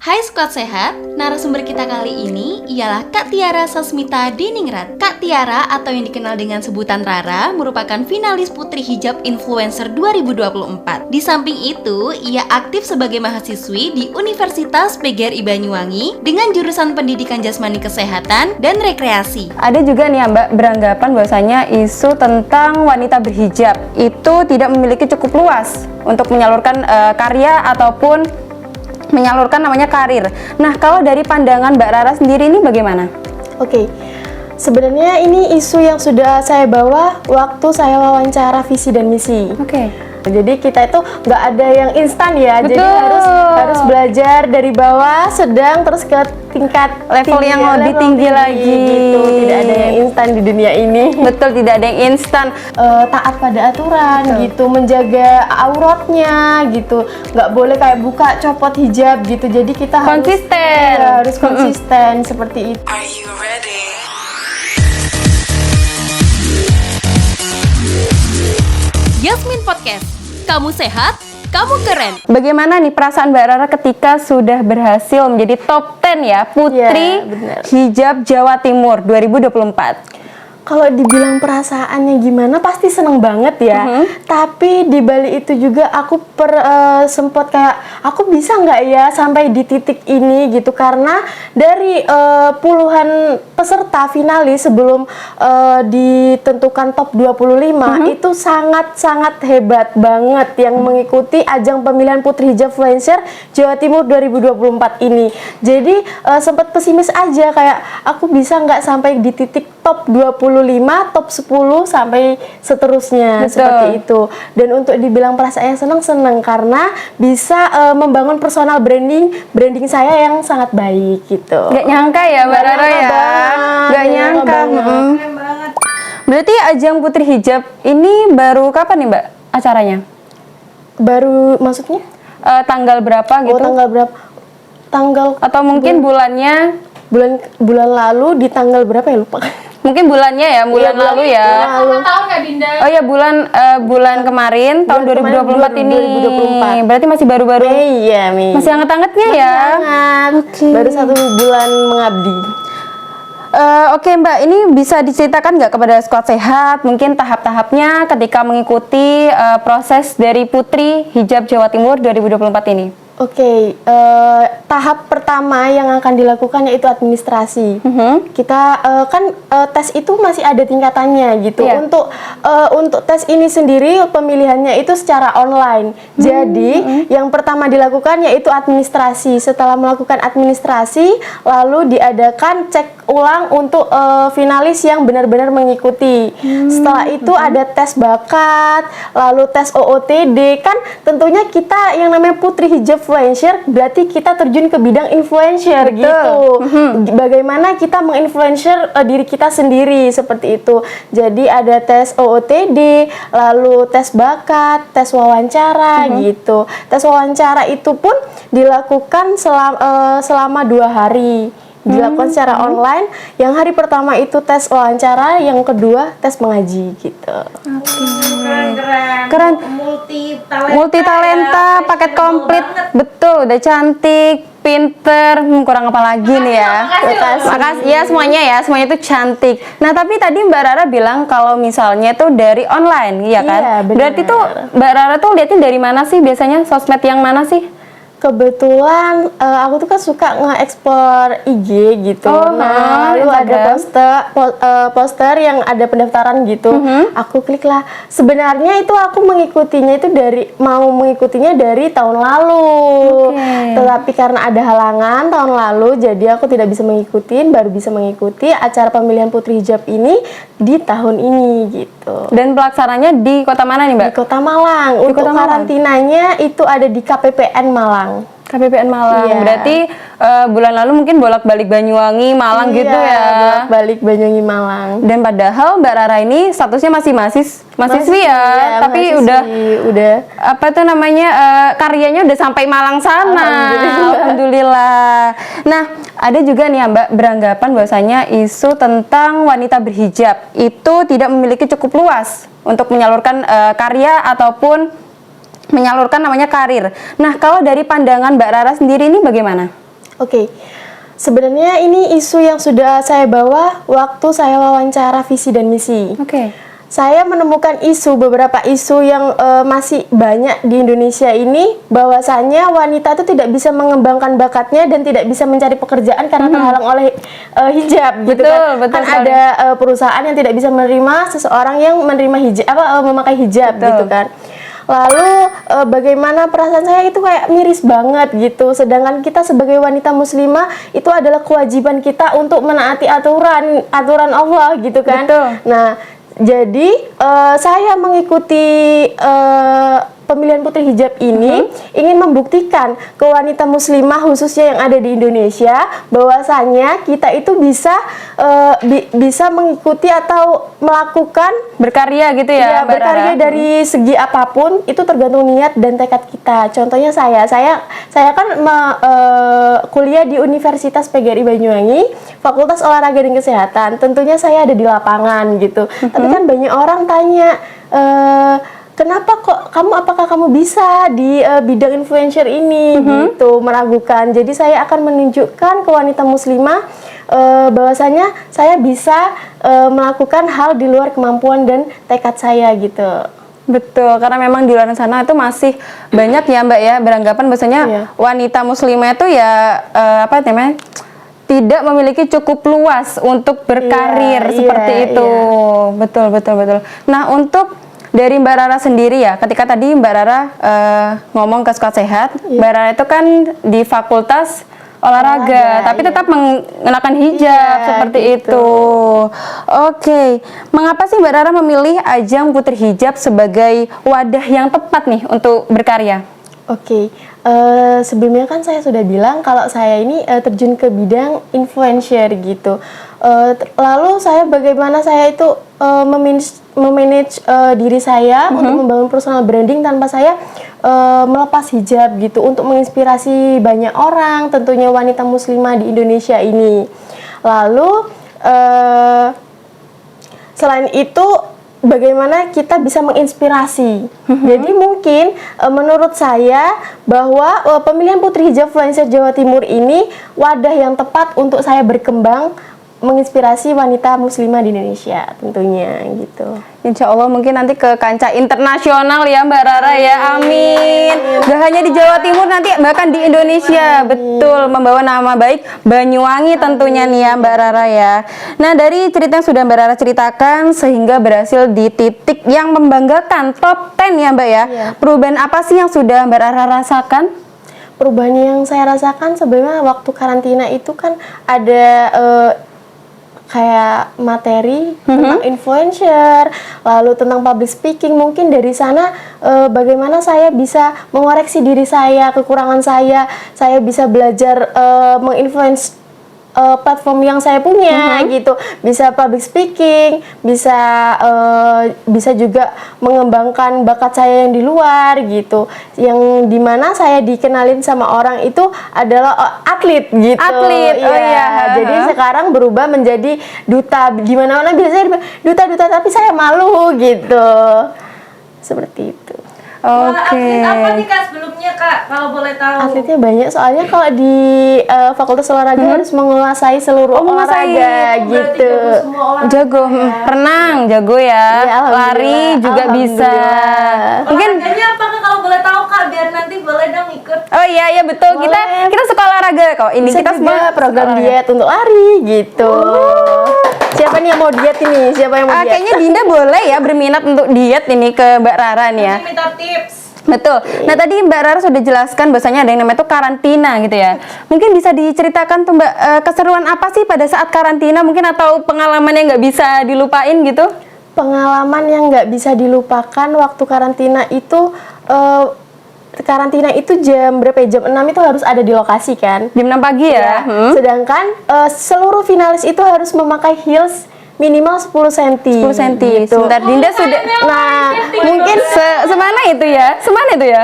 Hai Squad Sehat, narasumber kita kali ini ialah Kak Tiara Sasmita Diningrat. Kak Tiara atau yang dikenal dengan sebutan Rara merupakan finalis Putri Hijab Influencer 2024. Di samping itu, ia aktif sebagai mahasiswi di Universitas PGRI Banyuwangi dengan jurusan Pendidikan Jasmani Kesehatan dan Rekreasi. Ada juga nih ya Mbak beranggapan bahwasanya isu tentang wanita berhijab itu tidak memiliki cukup luas untuk menyalurkan karya ataupun menyalurkan namanya karir. Nah, kalau dari pandangan Mbak Rara sendiri ini bagaimana? Oke, sebenarnya ini isu yang sudah saya bawa waktu saya wawancara visi dan misi. Jadi kita itu nggak ada yang instan ya. Betul. Jadi harus belajar dari bawah, sedang terus ke tingkat level yang lebih tinggi lagi. Gitu. Tidak ada yang instan di dunia ini. Betul, tidak ada yang instan. Taat pada aturan gitu, menjaga auratnya gitu, nggak boleh kayak buka copot hijab gitu. Jadi kita harus konsisten seperti itu. Are you ready? Yasmin Podcast, kamu sehat, kamu keren. Bagaimana nih perasaan Mbak Rara ketika sudah berhasil menjadi top 10 ya Putri Hijab Jawa Timur 2024? Kalau dibilang perasaannya gimana, pasti seneng banget ya. Tapi di balik itu juga aku sempat kayak, aku bisa nggak ya sampai di titik ini gitu. Karena dari puluhan peserta finalis sebelum ditentukan top 25 itu sangat-sangat hebat banget yang mengikuti ajang pemilihan Putri Hijab Influencer Jawa Timur 2024 ini. Jadi sempat pesimis aja kayak, aku bisa nggak sampai di titik top 25, top 10 sampai seterusnya. Seperti itu. Dan untuk dibilang perasaan yang seneng karena bisa membangun personal branding saya yang sangat baik gitu. Gak nyangka ya Mbak Rara ya. Gak nyangka. Berarti ajang Putri Hijab ini baru kapan nih Mbak acaranya? Baru maksudnya? Tanggal berapa gitu? Tanggal berapa? Atau mungkin bulannya? Bulan lalu di tanggal berapa ya, lupa. Mungkin bulannya ya, bulan lalu ya. Tahun nggak Dinda? Oh ya, bulan kemarin tahun 2024 ini. 2024. Berarti masih baru-baru. Iya, Mi. Masih hangat-hangatnya ya. Hangat. Baru 1 bulan mengabdi. Oke Mbak, ini bisa diceritakan nggak kepada Squad Sehat mungkin tahap-tahapnya ketika mengikuti proses dari Putri Hijab Jawa Timur 2024 ini? Oke, tahap pertama yang akan dilakukan yaitu administrasi. Kita tes itu masih ada tingkatannya gitu. Untuk tes ini sendiri pemilihannya itu secara online. Jadi yang pertama dilakukan yaitu administrasi. Setelah melakukan administrasi, lalu diadakan cek ulang untuk finalis yang benar-benar mengikuti. Setelah itu ada tes bakat, lalu tes OOTD. Kan tentunya kita yang namanya Putri Hijab influencer berarti kita terjun ke bidang influencer. Betul. Gitu. Bagaimana kita menginfluencer diri kita sendiri seperti itu. Jadi ada tes OOTD, lalu tes bakat, tes wawancara gitu. Tes wawancara itu pun dilakukan selama 2 hari. Dilakukan secara online. Yang hari pertama itu tes wawancara, yang kedua tes mengaji gitu. Keren. Multi talenta, paket komplit. Betul, udah cantik, pinter, kurang apa lagi nih ya. Makasih ya semuanya itu cantik. Nah, tapi tadi Mbak Rara bilang kalau misalnya tuh dari online, iya kan? Iya, benar. Berarti tuh Mbak Rara tuh liatin dari mana sih biasanya, sosmed yang mana sih? Kebetulan aku tuh kan suka nge-explore IG gitu. Lalu ada poster yang ada pendaftaran gitu. Aku klik lah. Sebenarnya itu aku mengikutinya itu dari tahun lalu. Tetapi karena ada halangan tahun lalu, jadi aku tidak bisa baru bisa mengikuti acara pemilihan Putri Hijab ini di tahun ini gitu. Dan pelaksananya di kota mana nih Mbak? Di Kota Malang. Untuk karantinanya itu ada di KPPN Malang. KPPN Malang. Iya. Berarti bulan lalu mungkin bolak-balik Banyuwangi, Malang gitu ya. Bolak-balik Banyuwangi, Malang. Dan padahal Mbak Rara ini statusnya masih mahasiswi ya, tapi mahasiswi, udah apa tuh namanya karyanya udah sampai Malang sana. Alhamdulillah. Nah, ada juga nih ya Mbak beranggapan bahwasanya isu tentang wanita berhijab itu tidak memiliki cukup luas untuk menyalurkan karya ataupun menyalurkan namanya karir. Nah, kalau dari pandangan Mbak Rara sendiri ini bagaimana? Oke. Sebenarnya ini isu yang sudah saya bawa waktu saya wawancara visi dan misi. Oke. Saya menemukan beberapa isu yang masih banyak di Indonesia ini, bahwasannya wanita itu tidak bisa mengembangkan bakatnya dan tidak bisa mencari pekerjaan karena terhalang oleh hijab, gitu kan. Betul Kan sekali. ada perusahaan yang tidak bisa menerima seseorang yang menerima hijab, memakai hijab, Betul. gitu kan. Lalu bagaimana perasaan saya itu kayak miris banget gitu. Sedangkan kita sebagai wanita muslimah itu adalah kewajiban kita untuk menaati aturan Allah gitu kan. Betul. Nah, jadi saya mengikuti pemilihan putri hijab ini ingin membuktikan ke wanita muslimah khususnya yang ada di Indonesia bahwasanya kita itu bisa mengikuti atau melakukan Berkarya gitu ya, Mbak berkarya Rara? dari segi apapun itu tergantung niat dan tekad kita. Contohnya saya kan kuliah di Universitas PGRI Banyuwangi, Fakultas Olahraga dan Kesehatan. Tentunya saya ada di lapangan gitu. Tapi kan banyak orang tanya, kenapa apakah kamu bisa di bidang influencer ini gitu, meragukan. Jadi saya akan menunjukkan ke wanita muslimah bahwasanya saya bisa melakukan hal di luar kemampuan dan tekad saya gitu. Betul, karena memang di luar sana itu masih banyak ya Mbak ya beranggapan bahwasanya Iya. wanita muslimah itu ya apa namanya, tidak memiliki cukup luas untuk berkarir Iya, seperti iya, itu. Betul. Nah, untuk dari Mbak Rara sendiri ya, ketika tadi Mbak Rara ngomong ke Sekolah Sehat, Mbak Rara itu kan di Fakultas Olahraga, tapi iya. tetap mengenakan hijab Iya, seperti gitu. itu. Oke, mengapa sih Mbak Rara memilih ajang Putri Hijab sebagai wadah yang tepat nih untuk berkarya? Oke, sebelumnya kan saya sudah bilang kalau saya ini terjun ke bidang influencer gitu. Lalu bagaimana saya itu memanage diri saya untuk membangun personal branding tanpa saya melepas hijab gitu, untuk menginspirasi banyak orang, tentunya wanita muslimah di Indonesia ini. Lalu selain itu, bagaimana kita bisa menginspirasi. Jadi mungkin menurut saya bahwa pemilihan Putri Hijab Influencer Jawa Timur ini wadah yang tepat untuk saya berkembang, menginspirasi wanita muslimah di Indonesia tentunya gitu. Insya Allah mungkin nanti ke kancah internasional ya Mbak Rara ya, amin. Gak hanya di Jawa Timur, nanti bahkan di Indonesia. Betul, membawa nama baik Banyuwangi tentunya nih ya Mbak Rara ya. Nah, dari cerita yang sudah Mbak Rara ceritakan sehingga berhasil di titik yang membanggakan, top 10 ya Mbak ya. Iya. Perubahan apa sih yang sudah Mbak Rara rasakan? Perubahan yang saya rasakan sebenarnya waktu karantina itu kan ada kayak materi tentang influencer, lalu tentang public speaking. Mungkin dari sana bagaimana saya bisa mengoreksi diri saya, kekurangan saya bisa belajar menginfluence platform yang saya punya gitu, bisa public speaking, bisa juga mengembangkan bakat saya yang di luar gitu, yang dimana saya dikenalin sama orang itu adalah atlet gitu. Atlet, oh iya. Jadi sekarang berubah menjadi duta, di mana-mana biasanya duta-duta, tapi saya malu gitu, seperti itu. Wah, atlet apa nih Kak sebelumnya Kak, kalau boleh tahu? Atletnya banyak, soalnya kalau di Fakultas Olahraga harus menguasai seluruh menguasai. olahraga Berarti gitu. jago semua olahraga Jago, ya. renang jago ya, Iya, alhamdulillah. lari juga bisa. Alhamdulillah. Mungkin Olahraganya apa Kak kalau boleh tahu Kak, biar nanti boleh dong ikut. oh iya betul, Boleh. kita suka olahraga kok. Ini Bisa kita juga semua program suka olahraga. diet untuk lari gitu. Siapa nih yang mau diet ini? Siapa yang mau diet? Kayaknya Dinda boleh ya berminat untuk diet ini ke Mbak Rara nih ya. Nanti minta tips. Betul. Nah tadi Mbak Rara sudah jelaskan bahwasanya ada yang namanya tuh karantina gitu ya. Mungkin bisa diceritakan tuh Mbak, keseruan apa sih pada saat karantina mungkin, atau pengalaman yang nggak bisa dilupain gitu? Pengalaman yang nggak bisa dilupakan waktu karantina itu, jam berapa ya? Jam 6 itu harus ada di lokasi kan? Jam 6 pagi ya. Sedangkan seluruh finalis itu harus memakai heels minimal 10 cm. 10 cm. Gitu. Sebentar Dinda sudah. Nah, mungkin Semana itu ya? Semana itu ya?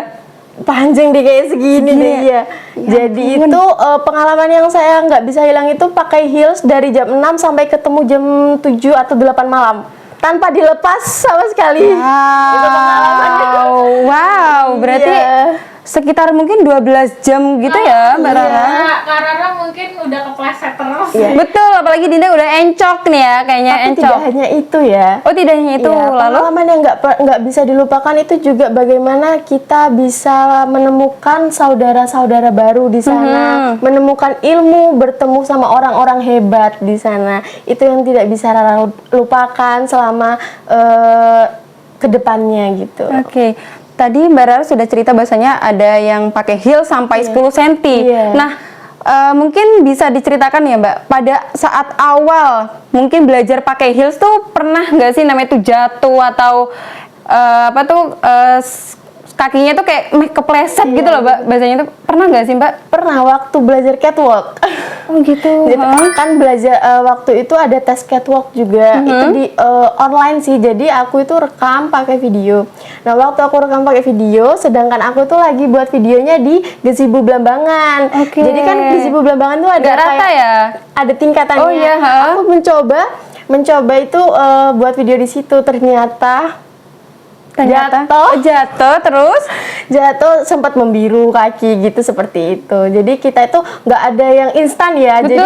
panjang deh kayak segini deh ya. Jadi itu pengalaman yang saya nggak bisa hilang itu pakai heels dari jam 6 sampai ketemu jam 7 atau 8 malam tanpa dilepas sama sekali. Itu pengalamannya. Wow, berarti Iya. sekitar mungkin 12 jam gitu ya Mbak Rara? Kak Rara meleset terus. Iya. Betul, apalagi Dinda udah encok nih ya, kayaknya Tapi encok. tidak hanya itu ya. Oh, tidak hanya itu. Iya, Lalu pengalaman yang nggak bisa dilupakan itu juga bagaimana kita bisa menemukan saudara-saudara baru di sana, menemukan ilmu, bertemu sama orang-orang hebat di sana. Itu yang tidak bisa Rara lupakan selama kedepannya gitu. Oke. Tadi Mbak Rara sudah cerita bahasanya ada yang pakai heels sampai 10 cm. Iya. Nah, mungkin bisa diceritakan ya Mbak, pada saat awal mungkin belajar pakai heels tuh pernah nggak sih namanya tuh jatuh atau kakinya tuh kayak kepleset gitu loh Mbak, bahasanya tuh pernah nggak sih Mbak? Pernah waktu belajar catwalk. Oh gitu. Jadi, kan belajar waktu itu ada tes catwalk juga. Itu di online sih. Jadi aku itu rekam pakai video. Nah, waktu aku rekam pakai video, sedangkan aku tuh lagi buat videonya di gazebo Blambangan. Oke. Jadi kan gazebo Blambangan tuh ada Nggak rata ya? ada tingkatannya. Oh iya, ha? Aku mencoba itu buat video di situ, ternyata jatuh terus jatuh sempat membiru kaki gitu, seperti itu. Jadi kita itu nggak ada yang instan ya. Betul. Jadi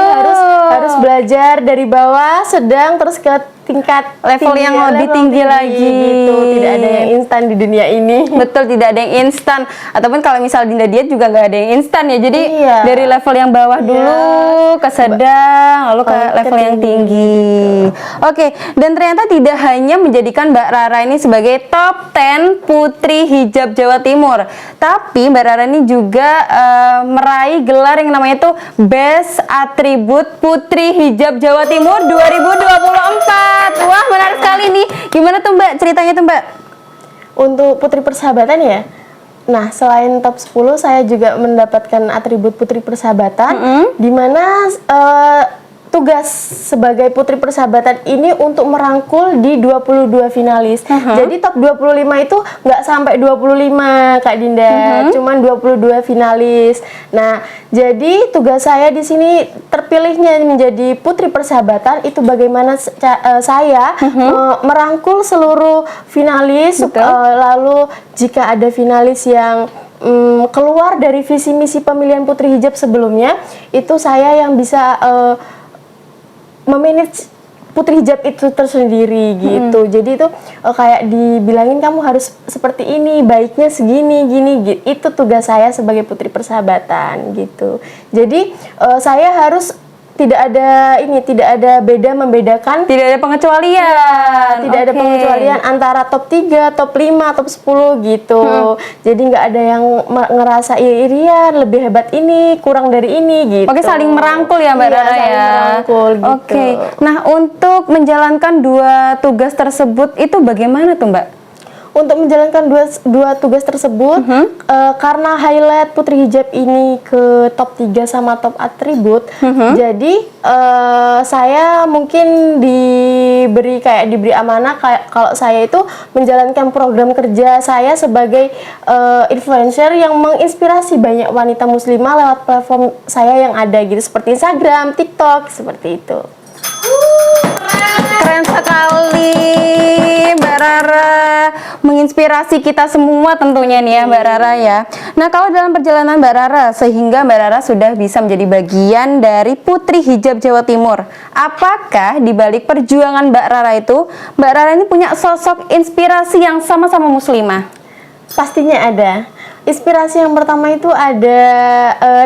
harus belajar dari bawah, sedang terus ke tingkat level tinggi, yang lebih level tinggi lagi gitu. Tidak ada yang instan di dunia ini. betul, tidak ada yang instan. Ataupun kalau misal Dinda diet juga nggak ada yang instan ya. Jadi Iya. dari level yang bawah dulu ke sedang, lalu ke ke level yang tinggi. Oke, dan ternyata tidak hanya menjadikan Mbak Rara ini sebagai top 10 putri hijab Jawa Timur, tapi Mbak Rara ini juga meraih gelar yang namanya itu Best Atribut Putri Hijab Jawa Timur 2024. Wah, menarik sekali nih. Gimana tuh Mbak ceritanya tuh Mbak? Untuk Putri Persahabatan ya. Nah, selain top 10 saya juga mendapatkan atribut Putri Persahabatan, di mana tugas sebagai Putri Persahabatan ini untuk merangkul di 22 finalis. Jadi top 25 itu nggak sampai 25 Kak Dinda, cuman 22 finalis. Nah, jadi tugas saya di sini terpilihnya menjadi Putri Persahabatan itu bagaimana saya merangkul seluruh finalis, lalu jika ada finalis yang keluar dari visi misi pemilihan Putri Hijab sebelumnya, itu saya yang bisa memanage Putri Hijab itu tersendiri gitu. Jadi itu kayak dibilangin kamu harus seperti ini, baiknya segini, gini. Itu tugas saya sebagai Putri Persahabatan gitu. Jadi saya harus tidak ada membedakan. Tidak ada pengecualian. Tidak ada pengecualian antara top 3, top 5, top 10 gitu. Jadi nggak ada yang ngerasa iri-irian, lebih hebat ini, kurang dari ini gitu. Oke, saling merangkul ya Mbak Rara ya. Saling merangkul gitu. Oke. Nah, untuk menjalankan dua tugas tersebut itu bagaimana tuh Mbak? Untuk menjalankan dua tugas tersebut, karena highlight Putri Hijab ini ke top 3 sama top atribut, jadi saya mungkin diberi amanah kayak kalau saya itu menjalankan program kerja saya sebagai influencer yang menginspirasi banyak wanita muslimah lewat platform saya yang ada gitu, seperti Instagram, TikTok, seperti itu. Keren sekali Mbak Rara, menginspirasi kita semua tentunya nih ya Mbak Rara ya. Nah, kalau dalam perjalanan Mbak Rara sehingga Mbak Rara sudah bisa menjadi bagian dari Putri Hijab Jawa Timur, apakah di balik perjuangan Mbak Rara itu, Mbak Rara ini punya sosok inspirasi yang sama-sama muslimah? Pastinya ada. Inspirasi yang pertama itu ada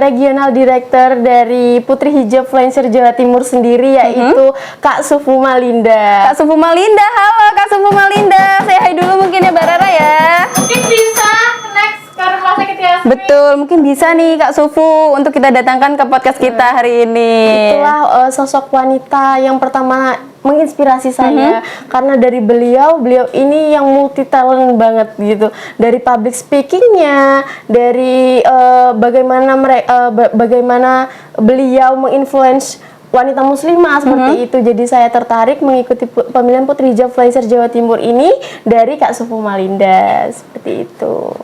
regional director dari Putri Hijab Influencer Jawa Timur sendiri, yaitu Kak Sufu Malinda. Kak Sufu Malinda, halo Kak Sufu Malinda. Say hi dulu mungkin ya Mbak Rara ya. Mungkin bisa next ke rumah sakit Yasmin. Betul, mungkin bisa nih Kak Sufu untuk kita datangkan ke podcast kita hari ini. Itulah sosok wanita yang pertama menginspirasi saya, karena dari beliau ini yang multi talent banget gitu, dari public speakingnya, dari bagaimana beliau menginfluence wanita muslimah seperti itu. Jadi saya tertarik mengikuti pemilihan Putri Hijab Influencer Jawa Timur ini dari Kak Sufu Malinda, seperti itu.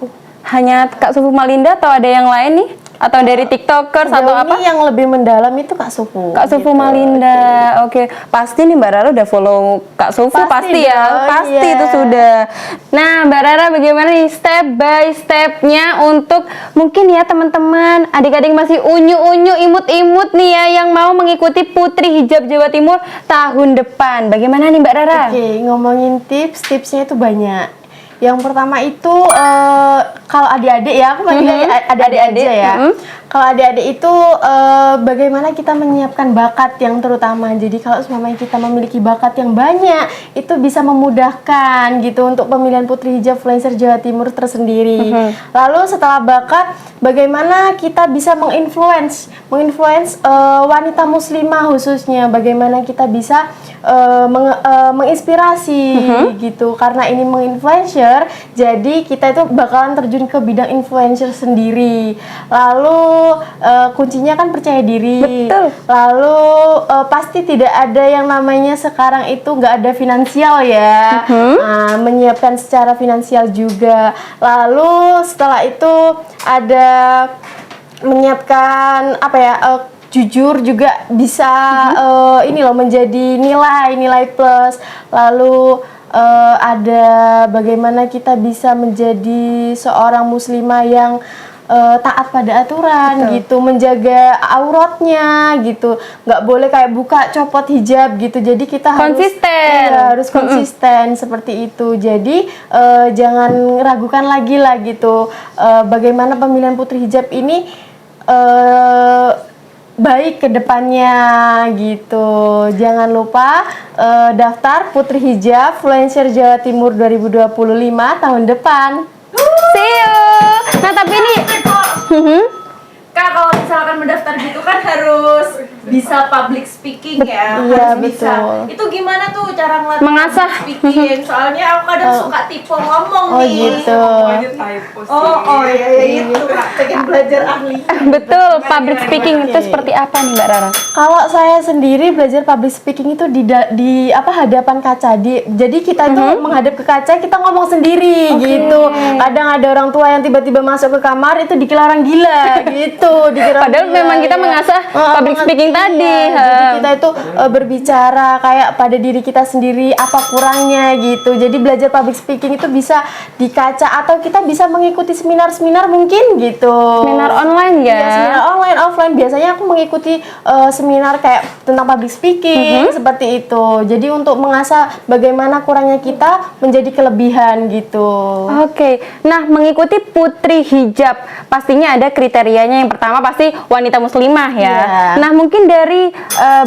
Hanya Kak Sufu Malinda atau ada yang lain nih? Atau dari TikTokers atau Sejauh apa? ini yang lebih mendalam itu Kak Sufu. Kak Sufu gitu. Malinda, oke. Pasti nih Mbak Rara udah follow Kak Sufu, pasti ya, dong, pasti iya. itu sudah. Nah Mbak Rara bagaimana nih step by stepnya untuk mungkin ya teman-teman, adik-adik masih unyu-unyu, imut-imut nih ya yang mau mengikuti Putri Hijab Jawa Timur tahun depan. Bagaimana nih Mbak Rara? Oke, ngomongin tipsnya itu banyak. Yang pertama itu kalau adik-adik ya, aku panggilnya adik-adik aja ya. Kalau adik-adik itu bagaimana kita menyiapkan bakat yang terutama. Jadi kalau semuanya kita memiliki bakat yang banyak, itu bisa memudahkan gitu untuk pemilihan Putri Hijab Influencer Jawa Timur tersendiri. Lalu setelah bakat, bagaimana kita bisa menginfluence wanita muslimah khususnya. Bagaimana kita bisa menginspirasi gitu. Karena ini menginfluencer, jadi kita itu bakalan terjun ke bidang influencer sendiri. Lalu kuncinya kan percaya diri. Betul. Lalu pasti tidak ada yang namanya sekarang itu nggak ada finansial ya. Nah, menyiapkan secara finansial juga. Lalu setelah itu ada menyiapkan apa ya? Jujur juga bisa ini loh menjadi nilai plus. Lalu ada bagaimana kita bisa menjadi seorang muslimah yang taat pada aturan gitu, menjaga auratnya gitu, nggak boleh kayak buka copot hijab gitu. Jadi kita harus konsisten seperti itu. Jadi jangan ragukan lagi lah gitu. Bagaimana pemilihan Putri Hijab ini baik ke depannya gitu. Jangan lupa daftar Putri Hijab Influencer Jawa Timur 2025 tahun depan. See you. Nah tapi ini Kak, kalau misalkan mendaftar gitu kan harus bisa public speaking ya. Iya, Harus bisa. betul. Itu gimana tuh cara ngelatih Mengasah. public speaking? Soalnya aku kadang suka tipe ngomong Oh nih. gitu. Iya itu Kak. Pengen belajar ahli. betul public speaking itu seperti apa nih Mbak Rara? Kalau saya sendiri belajar public speaking itu di hadapan kaca. Jadi kita itu menghadap ke kaca, kita ngomong sendiri gitu. Kadang ada orang tua yang tiba-tiba masuk ke kamar itu dikira orang gila gitu. Padahal memang kita mengasah public speaking tadi. Jadi kita itu berbicara kayak pada diri kita sendiri apa kurangnya gitu. Jadi belajar public speaking itu bisa di kaca atau kita bisa mengikuti seminar-seminar mungkin gitu. Seminar online ya? Iya, seminar online, offline. Biasanya aku mengikuti seminar kayak tentang public speaking seperti itu. Jadi untuk mengasah bagaimana kurangnya kita menjadi kelebihan gitu. Oke, nah mengikuti Putri Hijab pastinya ada kriterianya. Yang pertama pasti wanita muslimah ya. Iya. Nah mungkin dari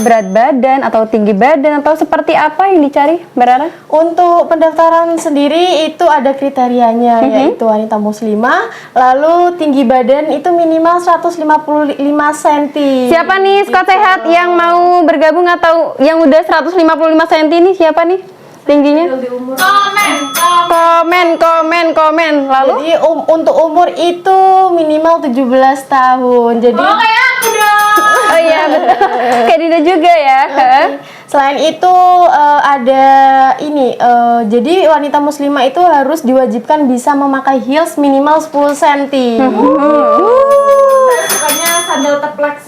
berat badan atau tinggi badan atau seperti apa yang dicari Mbak Rara? Untuk pendaftaran sendiri itu ada kriterianya yaitu wanita muslimah, lalu tinggi badan itu minimal 155 cm. Siapa nih Scott Sehat yang mau bergabung atau yang udah 155 cm nih siapa nih tingginya? Komen. Lalu Jadi untuk umur itu minimal 17 tahun. Jadi Kayak aku dong. oh iya betul. Kayak Dinda juga ya. selain itu ada ini jadi wanita muslimah itu harus diwajibkan bisa memakai heels minimal 10 cm. Sukanya sandal teplak.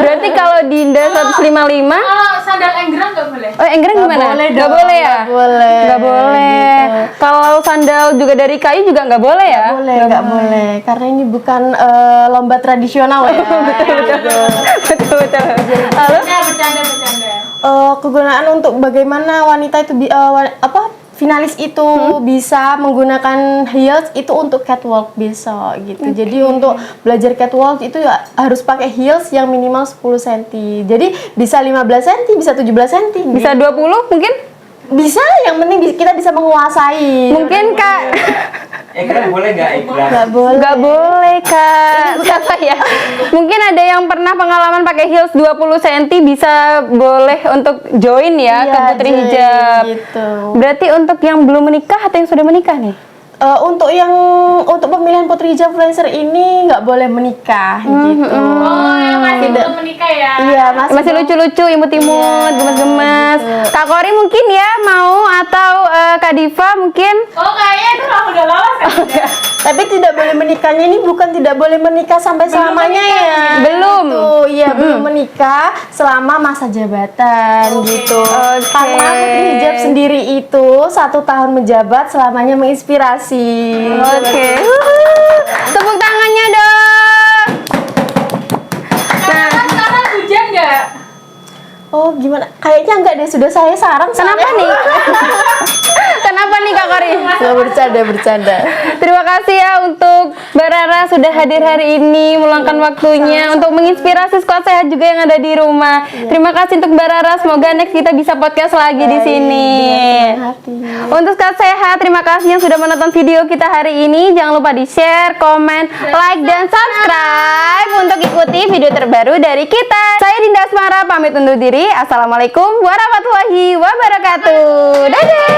Berarti kalau Dinda 155 Kalau sandal enggrang nggak boleh. oh enggrang gimana? Nggak boleh ya? Nggak boleh. Gitu. Kalau sandal juga dari kayu juga nggak boleh ya? Nggak boleh, karena ini bukan lomba tradisional ya. betul. Lalu Bercanda. Kegunaan untuk bagaimana wanita itu finalis itu bisa menggunakan heels itu untuk catwalk bisa gitu. Jadi untuk belajar catwalk itu ya harus pakai heels yang minimal 10 cm. Jadi bisa 15 cm, bisa 17 cm. bisa 20 mungkin? Bisa, yang penting kita bisa menguasai. Mungkin Kak Ekran boleh nggak ekran? Nggak boleh. nggak boleh Kak. Siapa ya? Mungkin ada yang pernah pengalaman pakai heels 20 cm bisa boleh untuk join ya ke Iya, Putri join, Hijab. gitu. Berarti untuk yang belum menikah atau yang sudah menikah nih? Untuk pemilihan Putri Hijab Influencer ini nggak boleh menikah gitu. Oh, yang masih belum menikah ya. Iya masih lucu-lucu, imut-imut, gemes-gemes. Kak Kori mungkin ya mau, atau Kak Diva mungkin. Oh kayaknya itu udah lolos kan? Tapi tidak boleh menikahnya ini bukan tidak boleh menikah sampai selamanya ya. Belum. Gitu. Iya, belum menikah selama masa jabatan gitu. Karena Putri Hijab sendiri itu 1 tahun menjabat selamanya menginspirasi. Oke. Tepuk tangannya dong. Sekarang hujan nggak? Oh, gimana? Kayaknya enggak deh, sudah saya sarang. Kenapa nih? Kenapa nih Kak Kori? Nggak, bercanda. Terima kasih ya untuk Mbak Rara sudah hadir hari ini, meluangkan waktunya untuk menginspirasi squad sehat juga yang ada di rumah. Terima kasih untuk Mbak Rara, semoga next kita bisa podcast lagi di sini. Untuk squad sehat, terima kasih yang sudah menonton video kita hari ini. Jangan lupa di-share, komen, like, dan subscribe untuk ikuti video terbaru dari kita. Saya Dinda Asmara, pamit undur diri. Assalamualaikum warahmatullahi wabarakatuh. Dadah.